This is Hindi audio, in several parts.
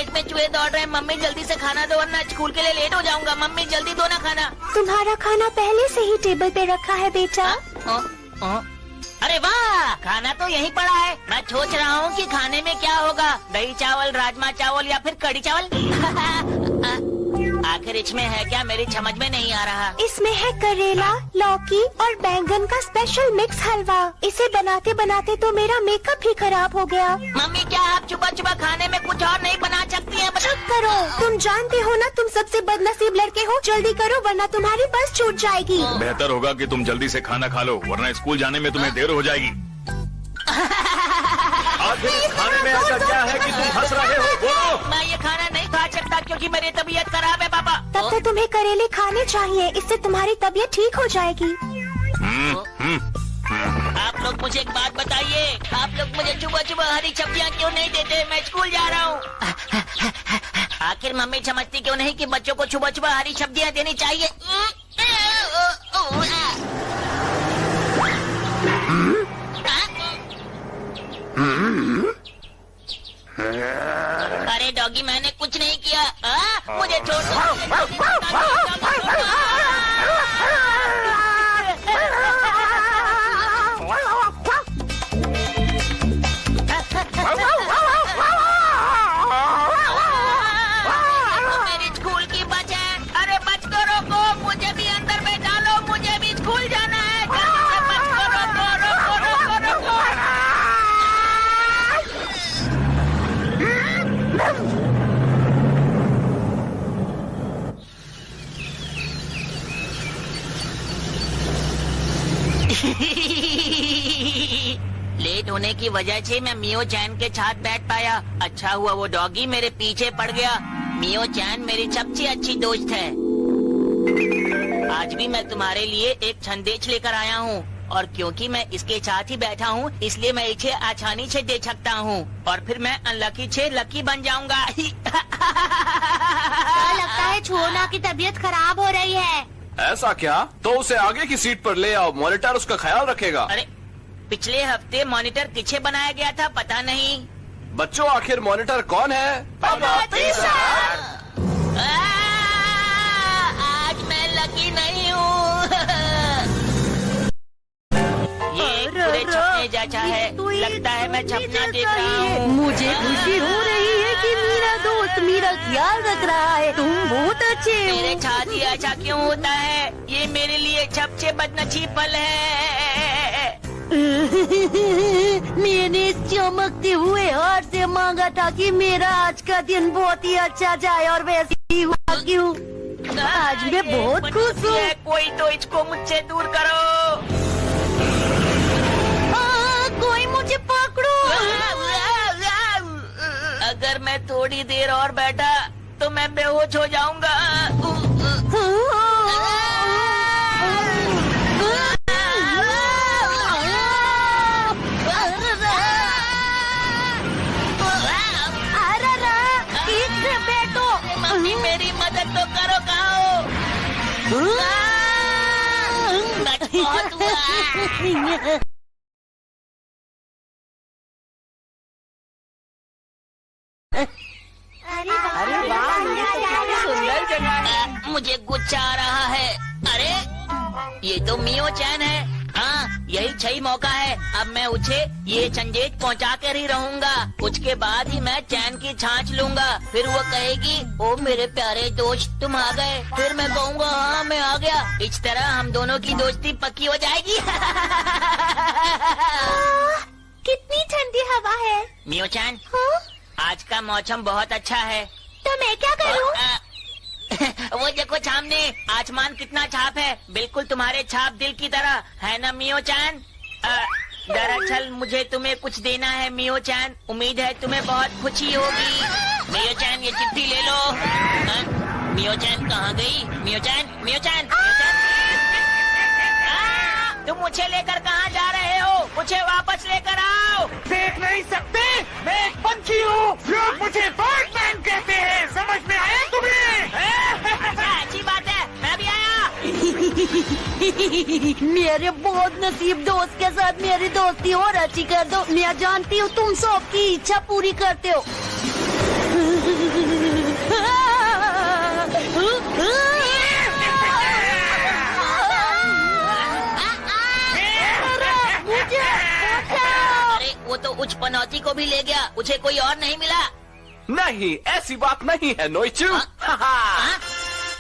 पेट में चूहे दौड़ रहे हैं। मम्मी जल्दी से खाना दो वरना स्कूल के लिए लेट हो जाऊंगा। मम्मी जल्दी दो ना खाना। तुम्हारा खाना पहले से ही टेबल पे रखा है बेटा। अरे वाह, खाना तो यहीं पड़ा है। मैं सोच रहा हूँ कि खाने में क्या होगा, दही चावल, राजमा चावल या फिर कढ़ी चावल। आखिर इसमें है क्या, मेरी समझ में नहीं आ रहा। इसमें है करेला, लौकी और बैंगन का स्पेशल मिक्स हलवा। इसे बनाते बनाते तो मेरा मेकअप भी खराब हो गया। मम्मी क्या आप सुबह सुबह खाने में कुछ और नहीं बना सकती हैं? चुप करो, तुम जानते हो ना तुम सबसे बदनसीब लड़के हो। जल्दी करो वरना तुम्हारी बस छूट जाएगी। बेहतर होगा कि तुम जल्दी से खाना खा लो वरना स्कूल जाने में तुम्हें देर हो जाएगी। आखिर इस खाने में ऐसा क्या है कि तुम हंस रहे हो? बोलो। मैं ये खाना नहीं खा सकता क्योंकि मेरी तबीयत खराब है पापा। तब तो तुम्हें करेले खाने चाहिए, इससे तुम्हारी तबीयत ठीक हो जाएगी। आप लोग मुझे एक बात बताइए, आप लोग मुझे सुबह सुबह हरी सब्जियाँ क्यों नहीं देते? मैं स्कूल जा रहा हूँ। आखिर मम्मी समझती क्यों नहीं कि बच्चों को सुबह सुबह हरी सब्जियाँ देनी चाहिए? अरे डॉगी मैंने कुछ नहीं किया। मुझे छोड़ दो। मेरी स्कूल की बस है। अरे बस को रोको, मुझे भी अंदर में डालो, मुझे भी स्कूल जाना है। जल्दी से बस को रोको, रोको, रोको, रोको। लेट होने की वजह से मैं मियो चैन के साथ बैठ पाया। अच्छा हुआ वो डॉगी मेरे पीछे पड़ गया। मियो चैन मेरी सबसे अच्छी दोस्त है। आज भी मैं तुम्हारे लिए एक संदेश लेकर आया हूँ और क्योंकि मैं इसके साथ ही बैठा हूँ इसलिए मैं इसे आसानी से दे सकता हूँ और फिर मैं अनलकी से लकी बन जाऊंगा। लगता है छोना की तबीयत खराब हो रही है। ऐसा क्या? तो उसे आगे की सीट पर ले आओ, मॉनिटर उसका ख्याल रखेगा। अरे पिछले हफ्ते मॉनिटर किसे बनाया गया था पता नहीं। बच्चों आखिर मॉनिटर कौन है? आज मैं लकी नहीं हूँ। ये पूरे छपने जैसा है, लगता है मैं छपना देख रहा हूँ। मुझे खुशी हो रही है कि मेरा दोस्त मेरा ख्याल रख रहा है। तुम बहुत अच्छे हो। मेरे साथ ही ऐसा क्यों होता है? ये मेरे लिए सबसे बदनसीब पल है। मैंने इस चमकते हुए हाथ से मांगा था कि मेरा आज का दिन बहुत ही अच्छा जाए और वैसे ही हुआ। क्यों? आज मैं बहुत खुश हूँ। कोई तो इसको मुझसे दूर करो। कोई मुझे पकड़ो। अगर मैं थोड़ी देर और बैठा तो मैं बेहोश हो जाऊंगा। मम्मी मेरी मदद तो करो। कहो बहुत हुआ। अरे वाह, ये तो कितनी सुंदर जगह है। मुझे गुस्सा आ रहा है। अरे ये तो मियो चैन है। हाँ यही सही मौका है। अब मैं उसे ये संदेश पहुंचा कर ही रहूंगा। उसके बाद ही मैं चैन की छाछ लूंगा। फिर वो कहेगी ओ मेरे प्यारे दोस्त तुम आ गए। फिर मैं कहूँगा हाँ मैं आ गया। इस तरह हम दोनों की दोस्ती पक्की हो जाएगी। कितनी ठंडी हवा है। मियो चैन हाँ? आज का मौसम बहुत अच्छा है। तो मैं क्या करूँ? वो देखो सामने आसमान कितना छाप है, बिल्कुल तुम्हारे छाप दिल की तरह है ना मियो चैन। दरअसल मुझे तुम्हें कुछ देना है मियो चैन। उम्मीद है तुम्हें बहुत खुशी होगी। मियो चैन ये चिट्ठी ले लो। मियो चैन कहाँ गई? मियो चैन, मियो चैन, मियो चैन। तुम मुझे लेकर कहाँ जा रहे हो? मुझे वापस लेकर आओ। देख नहीं सकते, मैं एक पंछी हूँ। लोग मुझे बर्डमैन कहते हैं। समझ में आया तुम्हें? अच्छा अच्छी बात है, मैं भी आया। मेरे बहुत नसीब दोस्त के साथ मेरी दोस्ती और अच्छी कर दो। मैं जानती हूँ तुम सबकी इच्छा पूरी करते हो। तो उच्च पनौती को भी ले गया, उसे कोई और नहीं मिला? नहीं, ऐसी बात नहीं है नोइचू। हाँ?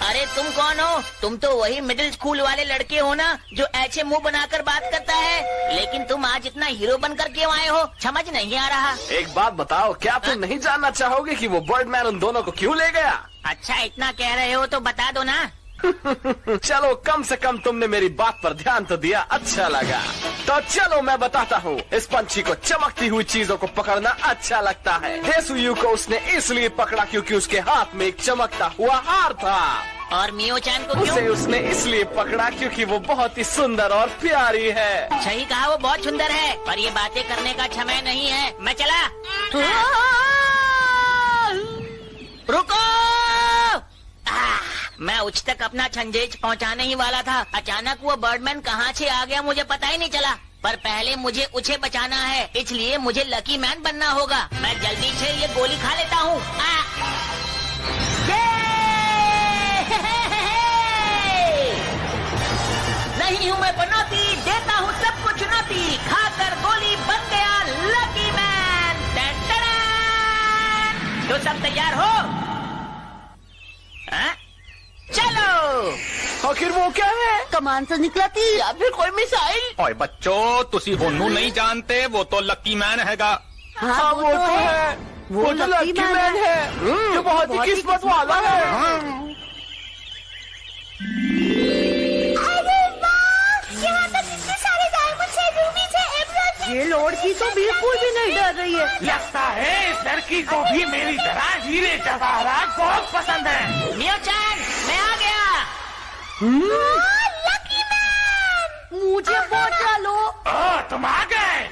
अरे तुम कौन हो? तुम तो वही मिडिल स्कूल वाले लड़के हो ना, जो ऐसे मुंह बनाकर बात करता है। लेकिन तुम आज इतना हीरो बनकर क्यों आए हो, समझ नहीं आ रहा। एक बात बताओ, क्या तुम नहीं जानना चाहोगे कि वो बर्डमैन उन दोनों को क्यों ले गया? अच्छा, इतना कह रहे हो तो बता दो ना। चलो, कम से कम तुमने मेरी बात पर ध्यान तो दिया, अच्छा लगा। तो चलो मैं बताता हूँ। इस पंछी को चमकती हुई चीजों को पकड़ना अच्छा लगता है। हेसुयू को उसने इसलिए पकड़ा क्योंकि उसके हाथ में एक चमकता हुआ हार था। और मियो चैन को क्यों? उसे उसने इसलिए पकड़ा क्योंकि वो बहुत ही सुंदर और प्यारी है। सही कहा, वो बहुत सुंदर है, पर ये बातें करने का समय नहीं है। मैं चला। रुको! मैं उच्च तक अपना छंजेज पहुंचाने ही वाला था। अचानक वो बर्डमैन कहाँ से आ गया मुझे पता ही नहीं चला। पर पहले मुझे उसे बचाना है, इसलिए मुझे लकी मैन बनना होगा। मैं जल्दी से ये गोली खा लेता हूँ। नहीं हूँ मैं पनौती, देता हूँ सबको चुनौती। खाकर गोली बन गया लकी मैन। तो सब तैयार हो? चलो। आखिर वो क्या है? कमान से निकला थी या फिर कोई मिसाइल? ओए बच्चों, तुसी ओनू नहीं जानते, वो तो लकी मैन हैगा। हाँ, वो तो है। वो तो लकी मैन है, जो बहुत ही किस्मत वाला है। अरे वाह, यहाँ तक इतने सारे डायमंड्स हैं, रूबीज हैं, एमराल्ड्स हैं। ये लड़की तो बिल्कुल भी नहीं डर रही है। लगता है इस लड़की को भी मेरी तरह हीरे जवाहरात बहुत पसंद है। मियो चैन, मैं आ गया। लकी मैन, मुझे बचा लो। ओह, तुम आ गए।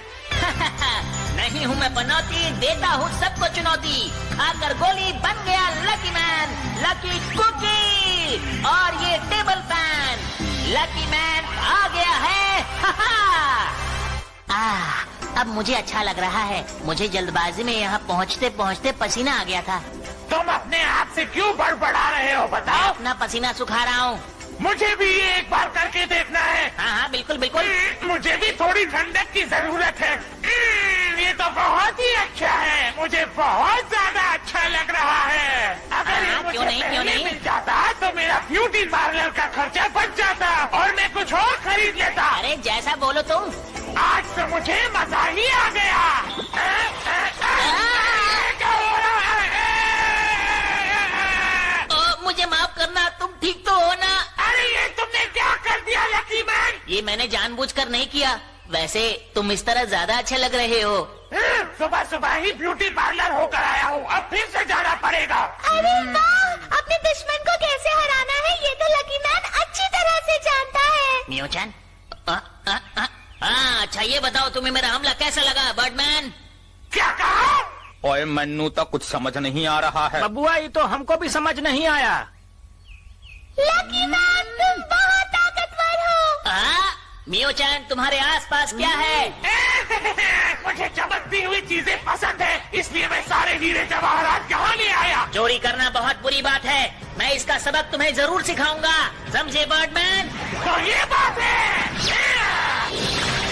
नहीं हूँ मैं पनौती, देता हूँ सबको चुनौती। खाकर गोली बन गया लकी मैन। लकी कुकी और ये टेबल फैन। लकी मैन आ गया है। अब मुझे अच्छा लग रहा है। मुझे जल्दबाजी में यहाँ पहुँचते पहुँचते पसीना आ गया था। तुम अपने आप से क्यों बड़बड़ा रहे हो, बताओ? अपना पसीना सुखा रहा हूँ। मुझे भी ये एक बार करके देखना है। हाँ हाँ, बिल्कुल बिल्कुल। मुझे भी थोड़ी ठंडक की जरूरत है। ये तो बहुत ही अच्छा है, मुझे बहुत ज्यादा अच्छा लग रहा है। अगर ये मुझे पहले मिल जाता तो मेरा ब्यूटी पार्लर का खर्चा बच जाता और मैं कुछ और खरीद लेता। अरे जैसा बोलो तुम। आज तो मुझे मजा ही आ गया। क्या हो रहा है? मुझे माफ करना, तुम ठीक तो हो ना? अरे ये तुमने क्या कर दिया लकी मैन? ये मैंने जानबूझकर नहीं किया। वैसे तुम इस तरह ज्यादा अच्छे लग रहे हो। सुबह सुबह ही ब्यूटी पार्लर होकर आया हूँ, अब फिर से जाना पड़ेगा। अरे वाह, अपने दुश्मन को कैसे हराना है ये तो लकी मैन अच्छी तरह से जानता है। मियो चैन, अच्छा ये बताओ तुम्हें मेरा हमला कैसा लगा बर्डमैन? क्या कहा? ओए मन्नू तो कुछ समझ नहीं आ रहा है। बबुआ, ये तो हमको भी समझ नहीं आया। लकी मैन, तुम बहुत ताकतवर हो। मियो चैन, तुम्हारे आसपास क्या है? मुझे चमकती हुई चीजें पसंद है, इसलिए मैं सारे हीरे जवाहरात यहाँ ले आया। चोरी करना बहुत बुरी बात है। मैं इसका सबक तुम्हें जरूर सिखाऊंगा, समझे बर्डमैन? तो ये बात है।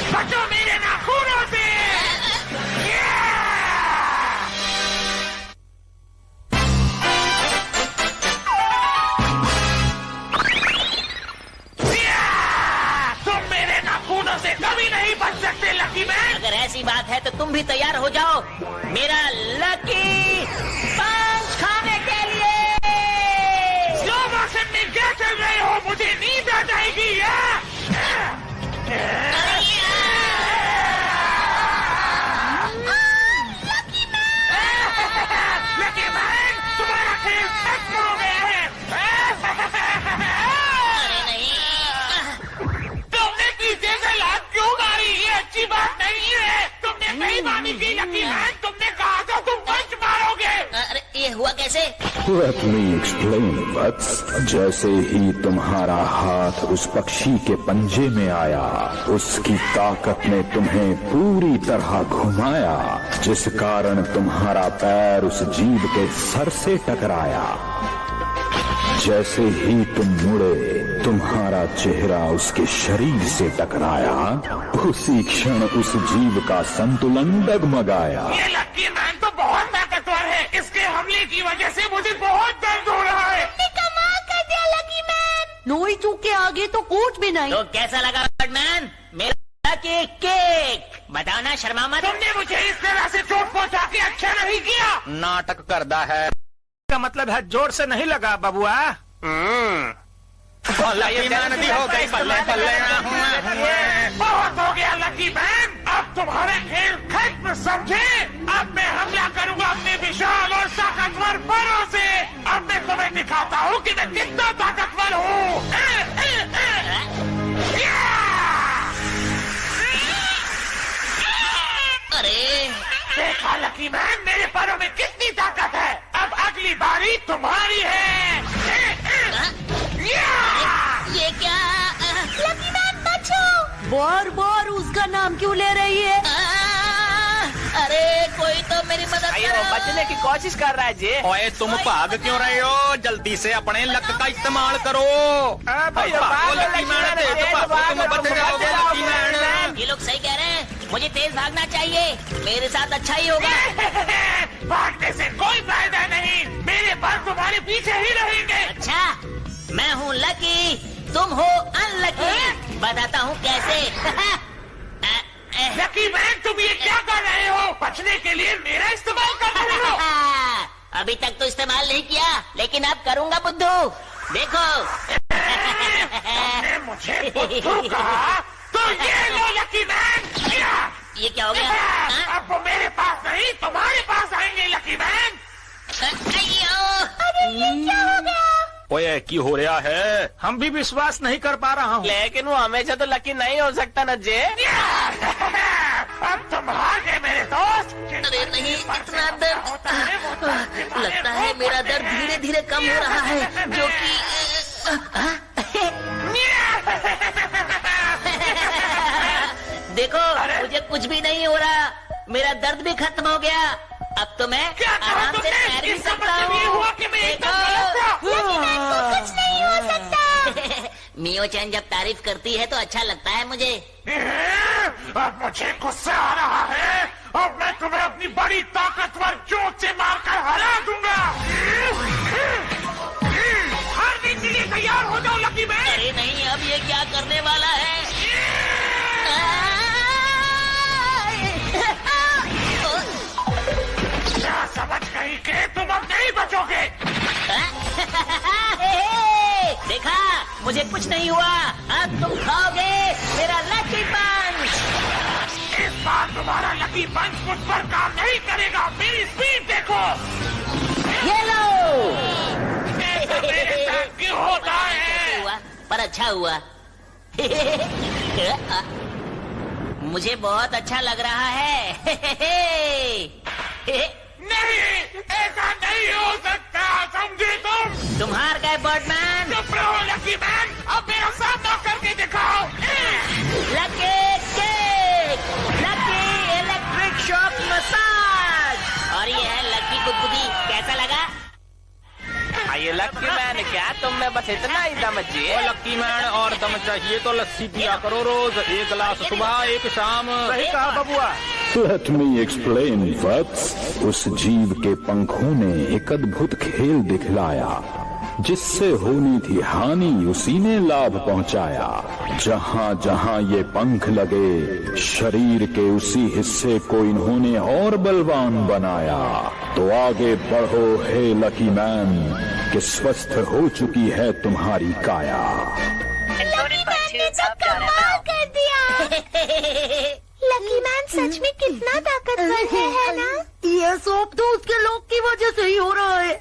बचो मेरे नाखूनों से। से कभी नहीं बच सकते लकी मैन। अगर ऐसी बात है तो तुम भी तैयार हो जाओ मेरा लकी पंच खाने के लिए। स्लो मोशन में क्या चल रहे हो? मुझे नींद आ जाएगी। लकी मैन, तुम्हारा खेल खत्म हो गया है। क्यों गाड़ी? ये अच्छी बात नहीं है। तुमने बेईमानी की लकी मैन, तुमने कहा था तुम पंच मारोगे। अरे ये हुआ कैसे? Let me explain, वत्स। जैसे ही तुम्हारा हाथ उस पक्षी के पंजे में आया, उसकी ताकत ने तुम्हें पूरी तरह घुमाया, जिस कारण तुम्हारा पैर उस जीव के सर से टकराया। जैसे ही तुम मुड़े, तुम्हारा चेहरा उसके शरीर से टकराया। उसी क्षण उस जीव का संतुलन डगमगाया। ये लकी मैन तो बहुत ताकतवर है। इसके हमले की वजह से मुझे बहुत दर्द हो रहा है। कमाल कर दिया लकी मैन। नोइचू के आगे तो कुछ भी नहीं। तो कैसा लगा बैटमैन मेरा केक? बताओ ना, शर्मा मत। तुमने मुझे इस तरह से चोट पहुंचा के अच्छा नहीं किया। नाटक करता है। का मतलब है जोर से नहीं लगा बबुआ। लकी मैन भी हो गई बल्ले बल्ले। बहुत हो गया लकी मैन, अब तुम्हारे खेल खत्म समझे। अब मैं हमला करूंगा अपने विशाल और ताकतवर परों से। अब मैं तुम्हें दिखाता हूँ कि मैं कितना ताकतवर हूँ। अरे देखा लकी मैन, मेरे पैरों में कितनी ताकत है। अब अगली बारी तुम्हारी है। ये क्या? लकी मैन बचो। बार बार उसका नाम क्यों ले रही है? अरे कोई तो मेरी मदद करो। बचने की कोशिश कर रहा है जी। ओए तुम भाग क्यों रहे हो? जल्दी से अपने लक का इस्तेमाल करो। ये लोग सही कह रहे हैं, मुझे तेज भागना चाहिए। मेरे साथ अच्छा ही होगा। भागने से कोई फायदा नहीं, मेरे बल तुम्हारे पीछे ही रहेंगे। अच्छा, मैं हूँ लकी, तुम हो अनलकी। बताता हूँ कैसे। लकी मैन, तुम ये क्या कर रहे हो? बचने के लिए मेरा इस्तेमाल कर रहे हो। अभी तक तो इस्तेमाल नहीं किया, लेकिन अब करूँगा बुद्धू। देखो। तुमने मुझे बुद्धू कहा, तो ये लो लकी मैन। ये क्या हो गया? हाँ? अब वो मेरे पास नहीं, तुम्हारे पास आएंगे लकी मैन। अरे ये क्या हो गया? ओए की हो रहा है? हम भी विश्वास नहीं कर पा रहा हूँ। लेकिन वो हमेशा तो लकी नहीं हो सकता न जे। अब तुम हार गए मेरे दोस्त। अरे नहीं, इतना दर्द। लगता है मेरा दर्द धीरे धीरे कम हो रहा है, जो कि देखो, मुझे कुछ भी नहीं हो रहा। मेरा दर्द भी खत्म हो गया। अब तो मैं आराम से तैर भी सकता हूँ। कुछ नहीं हो सकता। मियो चैन जब तारीफ करती है तो अच्छा लगता है मुझे। अब मुझे गुस्सा आ रहा है। अब मैं तुम्हें अपनी बड़ी ताकतवर चोट से मारकर हरा दूंगा। हारने के लिए तैयार हो जाओ लकी मैन। अरे नहीं, अब ये क्या करने वाला है? क्या समझ गई कि तुम अब नहीं बचोगे? देखा, मुझे कुछ नहीं हुआ। अब तुम खाओगे मेरा लकी पंच। इस बार तुम्हारा लकी पंच मुझ पर काम नहीं करेगा। मेरी स्पीड देखो। ये लो। ऐसा मेरे साथ क्यों होता है? हुआ, पर अच्छा हुआ। मुझे बहुत अच्छा लग रहा है। नहीं, ऐसा नहीं हो सकता, समझे तुम? तुम हार गए बर्डमैन। चुप रहो लकी मैन, अब मेरा सामना करके दिखाओ। Lucky cake, lucky electric shock massage. और ये है लकी गुदगुदी। कैसा लगा? ये लकी मैन, क्या तुम में बस इतना ही दम चाहिए? लकी मैन, और दम चाहिए तो लस्सी पिया करो रोज। एक गिलास सुबह, एक शाम। सही कहा बबुआ। Let me explain, वत्स। उस जीव के पंखों ने एक अद्भुत खेल दिखलाया। जिससे होनी थी हानि, उसी ने लाभ पहुंचाया। जहां जहां ये पंख लगे, शरीर के उसी हिस्से को इन्होंने और बलवान बनाया। तो आगे बढ़ो हे लकी मैन, कि स्वस्थ हो चुकी है तुम्हारी काया। लकी मैन ने तो कमाल कर दिया। लकी मैन सच में कितना ताकतवर है ना? ये सब तो उसके लोग की वजह से ही हो रहा है।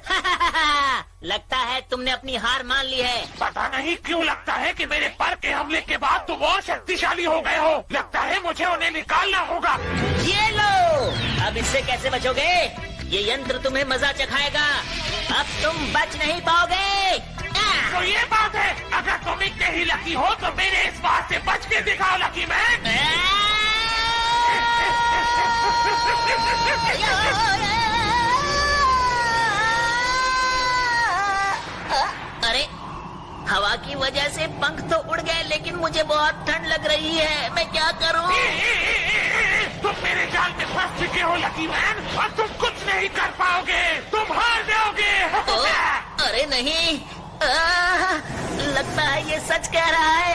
लगता है तुमने अपनी हार मान ली है। पता नहीं क्यों लगता है कि मेरे पर के हमले के बाद तुम और शक्तिशाली हो गए हो। लगता है मुझे उन्हें निकालना होगा। ये लो। अब इससे कैसे बचोगे? ये यंत्र तुम्हें मजा चखाएगा। अब तुम बच नहीं पाओगे। तो ये बात है, अगर तुम इतने ही लकी हो तो मेरे इस बात से बच के दिखाओ लकी मैन। अरे की वजह से पंख तो उड़ गए, लेकिन मुझे बहुत ठंड लग रही है। मैं क्या करूं? तुम मेरे जाल में फंस चुके हो लकी मैन, और तुम कुछ नहीं कर पाओगे। तुम हार जाओगे। अरे नहीं, लगता है ये सच कह रहा है।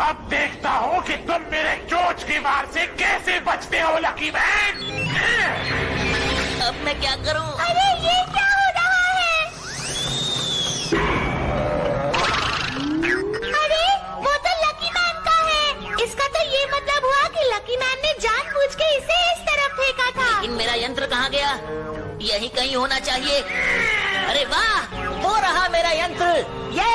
अब देखता हूँ कि तुम मेरे चोंच की मार से कैसे बचते हो लकी मैन। अब मैं क्या करूं? अरे ये क्या हो रहा है? अरे वो तो लकी मैन का है। इसका तो ये मतलब हुआ कि लकी मैन ने जानबूझ के इसे इस तरफ फेंका था। लेकिन मेरा यंत्र कहाँ गया? यही कहीं होना चाहिए। अरे वाह, हो रहा मेरा यंत्र। ये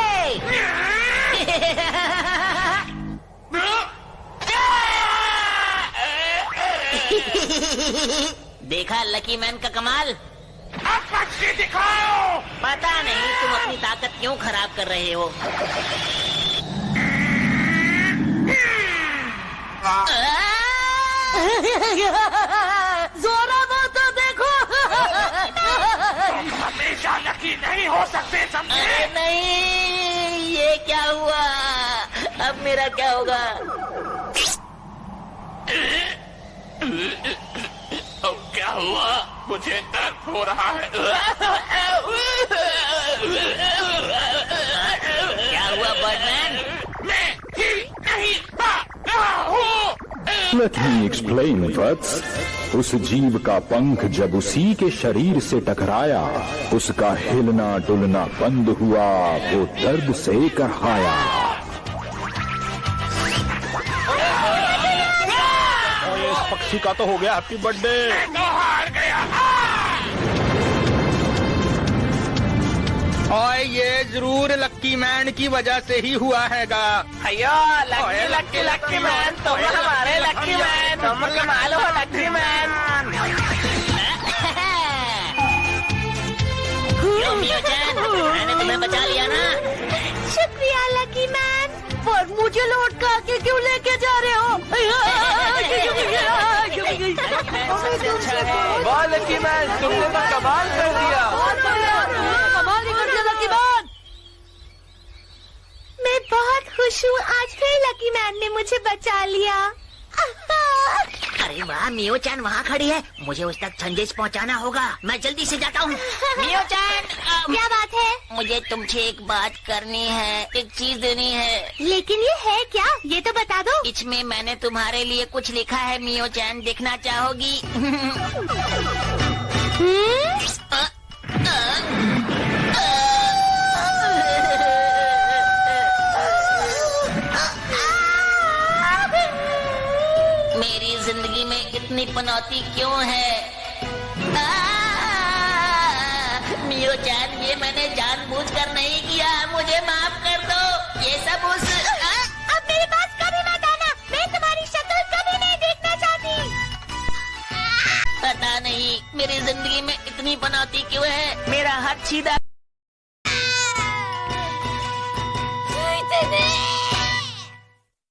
देखा लकी मैन का कमाल। अब मछली दिखाओ। पता नहीं तुम अपनी ताकत क्यों खराब कर रहे हो। जोरा तो देखो। तुम हमेशा लकी नहीं हो सकते, समझे? अरे नहीं, ये क्या हुआ? अब मेरा क्या होगा? अब क्या हुआ? मुझे दर्द हो रहा है। क्या हुआ बर्डमैन? मैं ही नहीं पा रहा हूँ। लेट मी एक्सप्लेन वत्स। उस जीव का पंख जब उसी के शरीर से टकराया, उसका हिलना डुलना बंद हुआ, वो दर्द से करहाया। इस पक्षी का तो हो गया हैप्पी बर्थडे। मैं तो हार गया। और ये जरूर लक्की मैन की वजह से ही हुआ हैगा। भैया लकी लकी लकी मैन, तुम हमारे लकी मैन, तुम कमाल हो लकी मैन। क्यों मियो-चैन, मैंने तुम्हें बचा लिया ना? शुक्रिया लकी मैन। पर मुझे लौट के क्यों लेके जा रहे हो? वाह लकी मैन, तुमने तो कमाल कर दिया। कमाल ही कर दिया लकी मैन। मैं बहुत खुश हूँ, आज फिर लकी मैन ने मुझे बचा लिया। अरे वाह, मियो-चैन वहाँ खड़ी है। मुझे उस तक संदेश पहुँचाना होगा। मैं जल्दी से जाता हूँ। मियो-चैन, क्या बात है? मुझे तुमसे एक बात करनी है, एक चीज देनी है। लेकिन ये है क्या? ये तो बता दो। इसमें मैंने तुम्हारे लिए कुछ लिखा है मियो-चैन, देखना चाहोगी? मेरी जिंदगी में इतनी पनौती क्यों है? मियो-चैन, ये मैंने जानबूझकर नहीं किया, मुझे माफ कर दो। ये सब उस अब मेरे पास कभी मत आना, मैं तुम्हारी शक्ल कभी नहीं देखना चाहती। पता नहीं मेरी जिंदगी में इतनी पनौती क्यों है। मेरा हाथ सीधा